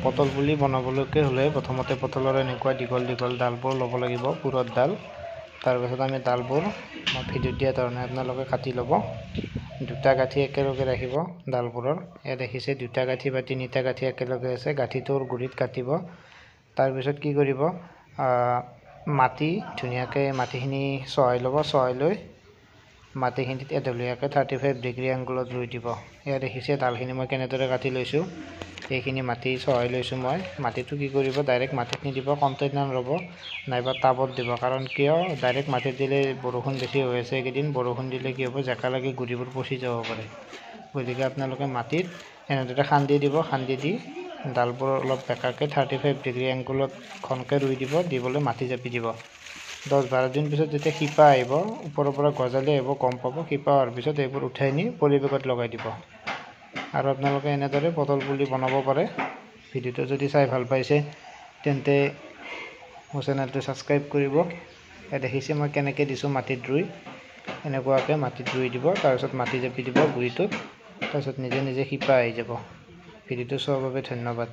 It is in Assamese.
পটল পুলি বনাবলৈকে হ'লে প্ৰথমতে পটলৰ এনেকুৱা দীঘল দীঘল ডালবোৰ ল'ব লাগিব, পুৰত ডাল। তাৰপিছত আমি ডালবোৰ মই ভিডিঅ'ত দিয়া ধৰণে আপোনালোকে কাটি ল'ব। দুটা গাঁঠি একেলগে ৰাখিব ডালবোৰৰ। ইয়াত দেখিছে দুটা গাঁঠি বা তিনিটা গাঁঠি একেলগে আছে, গাঁঠিটোৰ গুৰিত কাটিব। তাৰপিছত কি কৰিব, মাটি ধুনীয়াকৈ মাটিখিনি চহাই ল'ব। চহাই লৈ মাটিখিনিত এঢলীয়াকৈ 35 ডিগ্ৰী এংগলত ৰুই দিব। ইয়াত দেখিছে ডালখিনি মই কেনেদৰে কাটি লৈছোঁ। এইখিনি মাটি চহাই লৈছোঁ মই। মাটিটো কি কৰিব, ডাইৰেক্ট মাটিত নিদিব, কণ্টেইনাৰ ল'ব নাইবা টাবত দিব। কাৰণ কিয়, ডাইৰেক্ট মাটিত দিলে বৰষুণ বেছি হৈ আছে এইকেইদিন, বৰষুণ দিলে কি হ'ব, জেকা লাগি গুৰিবোৰ পচি যাব পাৰে। গতিকে আপোনালোকে মাটিত এনেদৰে খান্দি দিব। খান্দি দি ডালবোৰ অলপ বেঁকাকৈ 35 ডিগ্ৰী এংগলত ঘনকৈ ৰুই দিব। দিবলৈ মাটি জাপি দিব। 10-12 দিন পিছত যেতিয়া শিপা আহিব, ওপৰৰ পৰা গজালি আহিব, গম পাব। শিপা হোৱাৰ পিছত এইবোৰ উঠাই নি পলিবেগত লগাই দিব। আৰু আপোনালোকে এনেদৰে পটল পুলি বনাব পাৰে। ভিডিঅ'টো যদি চাই ভাল পাইছে তেন্তে মোৰ চেনেলটো ছাবস্ক্ৰাইব কৰিব। ইয়াত দেখিছে মই কেনেকৈ দিছোঁ মাটিত ৰুই। এনেকুৱাকৈ মাটিত ৰুই দিব। তাৰপিছত মাটি জাপি দিব গুৰিটোত। তাৰপিছত নিজে নিজে শিপা আহি যাব। ভিডিঅ'টো চোৱাৰ বাবে ধন্যবাদ।